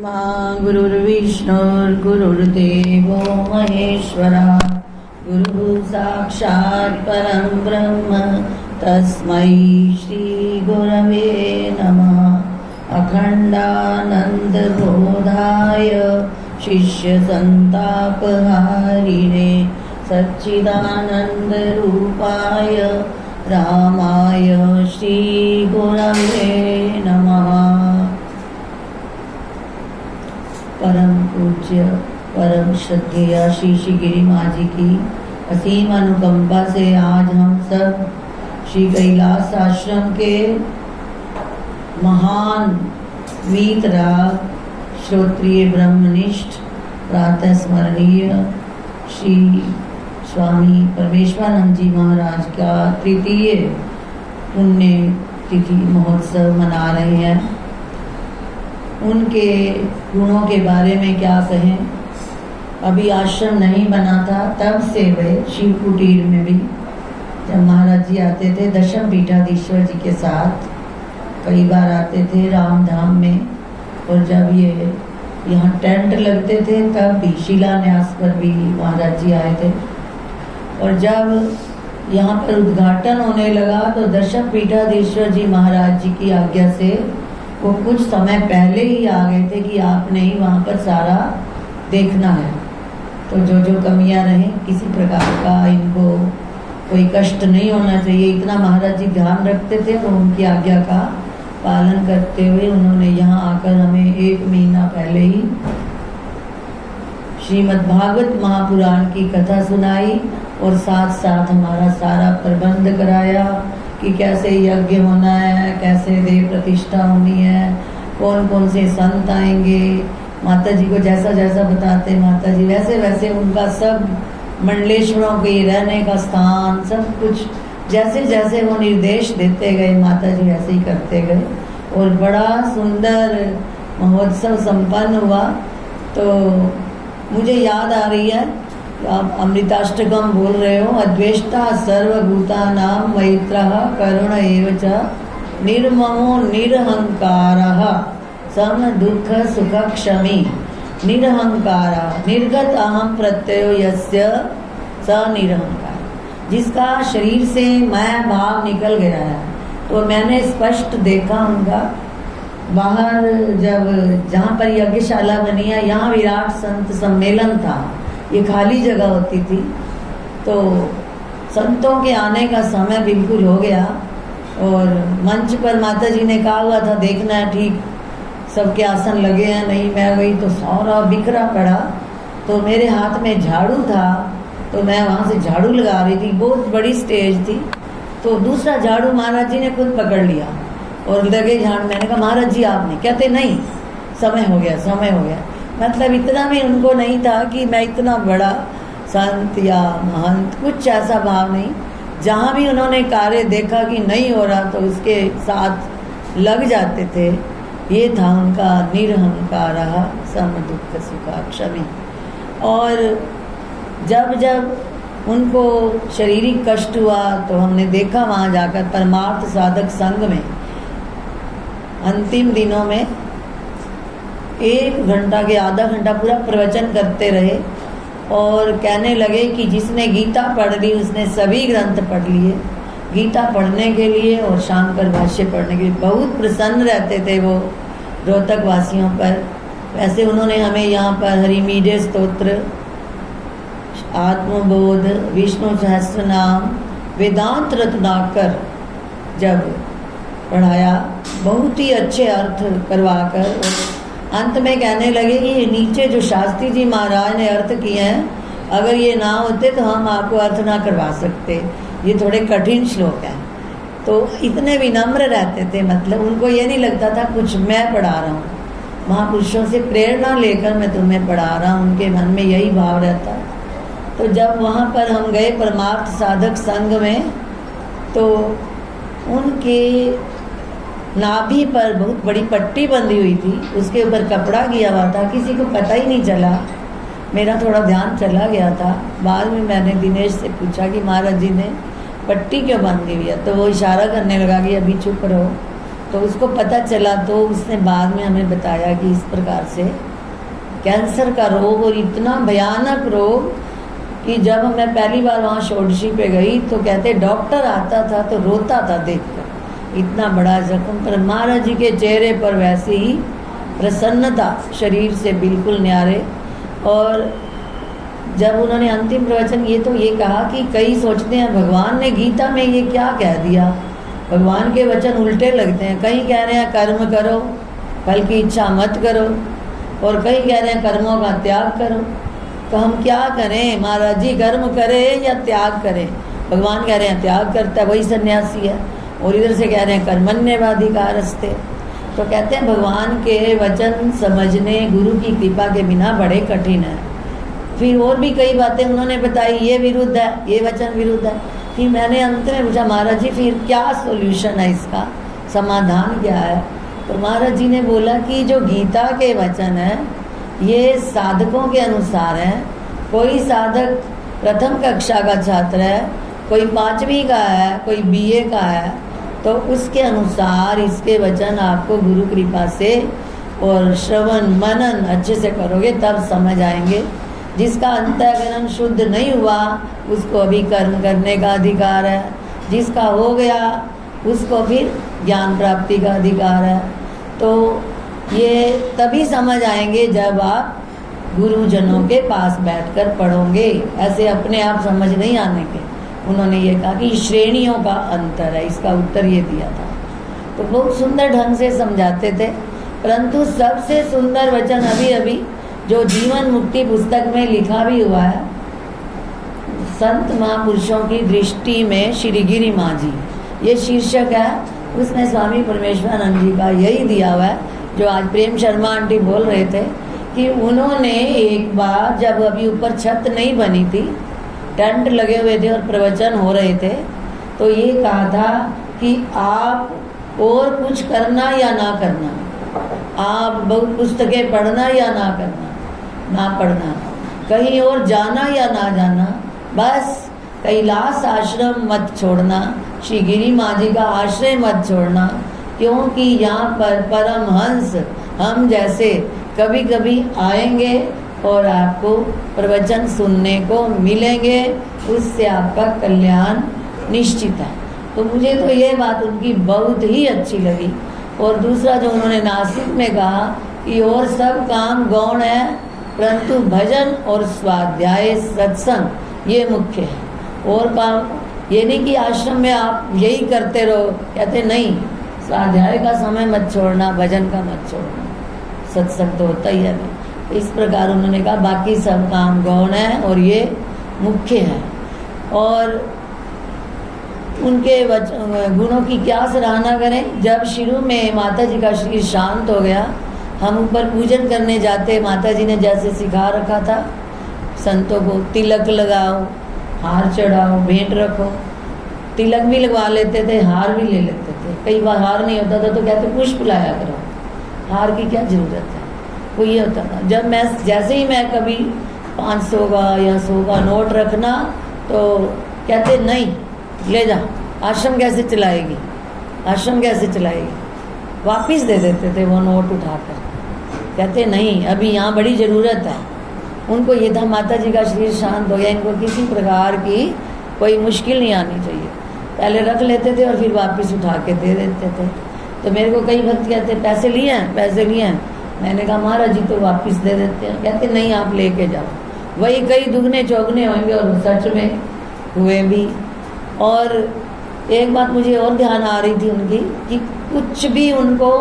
गुरुर्विष्णुर्गुरुर्देवो महेश्वरा गुरुः साक्षात् परं ब्रह्म तस्मै श्री गुरवे नमः। अखण्डानन्दबोधाय शिष्यसन्तापहारिणे सच्चिदानन्दरूपाय रामाय श्रीगुरवे नमः। परम पूज्य परम श्रद्धेय श्री श्री गिरि माँ जी की असीम अनुकंपा से आज हम सब श्री कैलाश आश्रम के महान वीतराग श्रोत्रिय ब्रह्मनिष्ठ प्रातः स्मरणीय श्री स्वामी परमेश्वरानंद जी महाराज का तृतीय पुण्य तिथि महोत्सव मना रहे हैं। उनके गुणों के बारे में क्या कहें। अभी आश्रम नहीं बना था तब से वे शिव कुटीर में भी जब महाराज जी आते थे दशम पीठाधीश्वर जी के साथ, कई बार आते थे रामधाम में, और जब ये यहाँ टेंट लगते थे तब भी शिलान्यास पर भी महाराज जी आए थे। और जब यहाँ पर उद्घाटन होने लगा तो दशम पीठाधीश्वर जी महाराज जी की आज्ञा से वो कुछ समय पहले ही आ गए थे कि आपने ही वहाँ पर सारा देखना है। तो जो जो कमियां रहें किसी प्रकार का इनको कोई कष्ट नहीं होना चाहिए, इतना महाराज जी ध्यान रखते थे। और उनकी आज्ञा का पालन करते हुए उन्होंने यहाँ आकर हमें 1 महीना पहले ही श्रीमद् भागवत महापुराण की कथा सुनाई और साथ साथ हमारा सारा प्रबंध कराया कि कैसे यज्ञ होना है, कैसे देव प्रतिष्ठा होनी है, कौन कौन से संत आएंगे। माता जी को जैसा जैसा बताते माता जी वैसे वैसे उनका सब मंडलेश्वरों के रहने का स्थान सब कुछ जैसे जैसे वो निर्देश देते गए माता जी वैसे ही करते गए और बड़ा सुंदर महोत्सव संपन्न हुआ। तो मुझे याद आ रही है, आप अमृताष्टकम बोल रहे हो, अद्वेष्टा सर्वभूतानां मैत्रः करुण एव च निर्ममो निरहंकारः सम दुख सुख क्षमी निरहंकारः निर्गत अहम प्रत्ययो यस्य स निरहंकार। जिसका शरीर से मैं भाव निकल गया है। तो मैंने स्पष्ट देखा उनका बाहर, जब जहाँ पर यज्ञशाला बनी है यहाँ विराट संत सम्मेलन था, ये खाली जगह होती थी। तो संतों के आने का समय बिल्कुल हो गया और मंच पर माता जी ने कहा हुआ था देखना है ठीक सबके आसन लगे हैं नहीं। मैं गई तो सारा बिखरा पड़ा। तो मेरे हाथ में झाड़ू था तो मैं वहाँ से झाड़ू लगा रही थी, बहुत बड़ी स्टेज थी। तो दूसरा झाड़ू महाराज जी ने खुद पकड़ लिया और लगे झाड़ू। मैंने कहा महाराज जी आपने, कहते नहीं समय हो गया समय हो गया। मतलब इतना भी उनको नहीं था कि मैं इतना बड़ा संत या महंत, कुछ ऐसा भाव नहीं। जहाँ भी उन्होंने कार्य देखा कि नहीं हो रहा तो उसके साथ लग जाते थे। ये था उनका निरहंकार सम दुख सुखा क्षमी। और जब जब उनको शारीरिक कष्ट हुआ तो हमने देखा वहाँ जाकर परमार्थ साधक संघ में अंतिम दिनों में 1 घंटा के आधा घंटा पूरा प्रवचन करते रहे और कहने लगे कि जिसने गीता पढ़ ली उसने सभी ग्रंथ पढ़ लिए। गीता पढ़ने के लिए और शाम पर भाष्य पढ़ने के लिए बहुत प्रसन्न रहते थे वो रोहतक वासियों पर। वैसे उन्होंने हमें यहाँ पर हरिमीडे स्तोत्र, आत्मबोध, विष्णु सहस्त्रनाम, वेदांत रत्नाकर जब पढ़ाया, बहुत ही अच्छे अर्थ करवाकर अंत में कहने लगे कि ये नीचे जो शास्त्री जी महाराज ने अर्थ किए हैं अगर ये ना होते तो हम आपको अर्थ ना करवा सकते, ये थोड़े कठिन श्लोक हैं। तो इतने विनम्र रहते थे, मतलब उनको ये नहीं लगता था कुछ मैं पढ़ा रहा हूँ, महापुरुषों से प्रेरणा लेकर मैं तुम्हें पढ़ा रहा हूँ, उनके मन में यही भाव रहता। तो जब वहाँ पर हम गए परमार्थ साधक संघ में तो उनके नाभि पर बहुत बड़ी पट्टी बंधी हुई थी, उसके ऊपर कपड़ा किया हुआ था, किसी को पता ही नहीं चला। मेरा थोड़ा ध्यान चला गया था। बाद में मैंने दिनेश से पूछा कि महाराज जी ने पट्टी क्यों बांधी हुई है, तो वो इशारा करने लगा कि अभी चुप रहो। तो उसको पता चला, तो उसने बाद में हमें बताया कि इस प्रकार से कैंसर का रोग, और इतना भयानक रोग कि जब मैं पहली बार वहाँ षोडशी पे गई तो कहते डॉक्टर आता था तो रोता था देखकर, इतना बड़ा जख्म। पर महाराज जी के चेहरे पर वैसे ही प्रसन्नता, शरीर से बिल्कुल न्यारे। और जब उन्होंने अंतिम प्रवचन ये कहा कि कई सोचते हैं भगवान ने गीता में ये क्या कह दिया, भगवान के वचन उल्टे लगते हैं। कहीं कह रहे हैं कर्म करो, फल की इच्छा मत करो, और कहीं कह रहे हैं कर्मों का त्याग करो। तो हम क्या करें महाराज जी, कर्म करें या त्याग करें? भगवान कह रहे हैं त्याग करता है वही सन्यासी है, और इधर से कह रहे हैं कर्मण्येवाधिकारस्ते। तो कहते हैं भगवान के वचन समझने गुरु की कृपा के बिना बड़े कठिन है। फिर और भी कई बातें उन्होंने बताई, ये विरुद्ध है, ये वचन विरुद्ध है। फिर मैंने अंत में पूछा महाराज जी फिर क्या सॉल्यूशन है, इसका समाधान क्या है? तो महाराज जी ने बोला कि जो गीता के वचन है ये साधकों के अनुसार है। कोई साधक प्रथम कक्षा का छात्र है, कोई 5वीं का है, कोई BA का है, तो उसके अनुसार इसके वचन आपको गुरु कृपा से और श्रवण मनन अच्छे से करोगे तब समझ आएंगे। जिसका अंतःकरण शुद्ध नहीं हुआ उसको अभी कर्म करने का अधिकार है, जिसका हो गया उसको फिर ज्ञान प्राप्ति का अधिकार है। तो ये तभी समझ आएंगे जब आप गुरुजनों के पास बैठकर पढ़ोगे, ऐसे अपने आप समझ नहीं आने के। उन्होंने ये कहा कि श्रेणियों का अंतर है, इसका उत्तर ये दिया था। तो बहुत सुंदर ढंग से समझाते थे। परंतु सबसे सुंदर वचन अभी जो जीवन मुक्ति पुस्तक में लिखा भी हुआ है, संत महापुरुषों की दृष्टि में श्री गिरि माँ जी, ये शीर्षक है। उसमें स्वामी परमेश्वरानंद जी का यही दिया हुआ है, जो आज प्रेम शर्मा आंटी बोल रहे थे कि उन्होंने एक बार जब अभी ऊपर छत नहीं बनी थी, टेंट लगे हुए थे और प्रवचन हो रहे थे, तो ये कहा था कि आप और कुछ करना या ना करना, आप बहुत पुस्तकें पढ़ना या ना करना, ना पढ़ना, कहीं और जाना या ना जाना, बस कैलाश आश्रम मत छोड़ना, श्री गिरि माँ जी का आश्रय मत छोड़ना, क्योंकि यहाँ पर परमहंस हम जैसे कभी कभी आएंगे और आपको प्रवचन सुनने को मिलेंगे, उससे आपका कल्याण निश्चित है। तो मुझे तो ये बात उनकी बहुत ही अच्छी लगी। और दूसरा जो उन्होंने नासिक में कहा कि और सब काम गौण है, परंतु भजन और स्वाध्याय सत्संग ये मुख्य है। और काम ये नहीं कि आश्रम में आप यही करते रहो, कहते नहीं, स्वाध्याय का समय मत छोड़ना, भजन का मत छोड़ना, सत्संग तो होता ही है। इस प्रकार उन्होंने कहा बाकी सब काम गौण है और ये मुख्य है। और उनके गुणों की क्या सराहना करें। जब शुरू में माता जी का शरीर शांत हो गया, हम ऊपर पूजन करने जाते, माता जी ने जैसे सिखा रखा था संतों को, तिलक लगाओ, हार चढ़ाओ, भेंट रखो, तिलक भी लगवा लेते थे, हार भी ले लेते थे। कई बार हार नहीं होता था तो कहते पुष्प लाया करो, हार की क्या जरूरत है, वो ये होता था। जब मैं जैसे ही मैं कभी 500 का या 100 का नोट रखना तो कहते नहीं, ले जा, आश्रम कैसे चलाएगी, आश्रम कैसे चलाएगी, वापिस दे देते थे वो नोट उठाकर। कहते नहीं, अभी यहाँ बड़ी ज़रूरत है। उनको ये था माता जी का शरीर शांत हो गया, इनको किसी प्रकार की कोई मुश्किल नहीं आनी चाहिए। पहले रख लेते थे और फिर वापस उठा के दे देते थे। तो मेरे को कई भक्त कहते पैसे लिए हैं, पैसे लिए हैं। मैंने कहा महाराज जी तो वापस दे देते हैं। कहते नहीं, आप लेके जाओ। वही कई दुगने चौगने होंगे, और सच में हुए भी। और एक बात मुझे और ध्यान आ रही थी उनकी कि कुछ भी उनको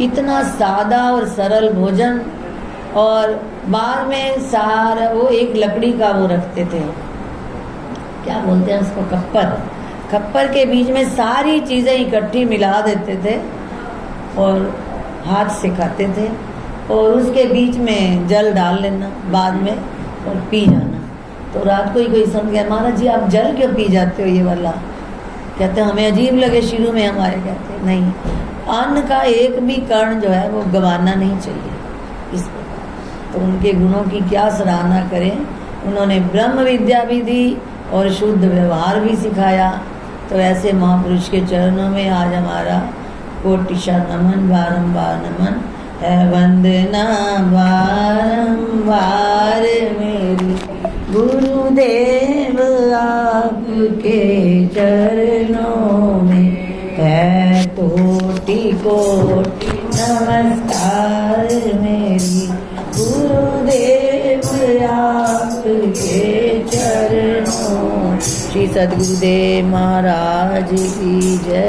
इतना सादा और सरल भोजन, और बाद में सारा वो एक लकड़ी का वो रखते थे, क्या बोलते हैं उसको, खप्पर के बीच में सारी चीज़ें इकट्ठी मिला देते थे और हाथ से खाते थे, और उसके बीच में जल डाल लेना बाद में और पी जाना। तो रात को ही कोई समझ गया, महाराज जी आप जल क्यों पी जाते हो ये वाला? कहते हमें अजीब लगे शुरू में हमारे। कहते नहीं, अन्न का एक भी कण जो है वो गंवाना नहीं चाहिए। इस प्रकार तो उनके गुणों की क्या सराहना करें। उन्होंने ब्रह्म विद्या भी दी और शुद्ध व्यवहार भी सिखाया। तो ऐसे महापुरुष के चरणों में आज हमारा कोटिशा नमन, बारंबार नमन है वंदना बारंबार मेरी गुरुदेव आपके चरणों में है कोटि कोटि नमस्कार मेरी गुरुदेव आपके चरणों। श्री सद्गुरुदेव महाराज की जय।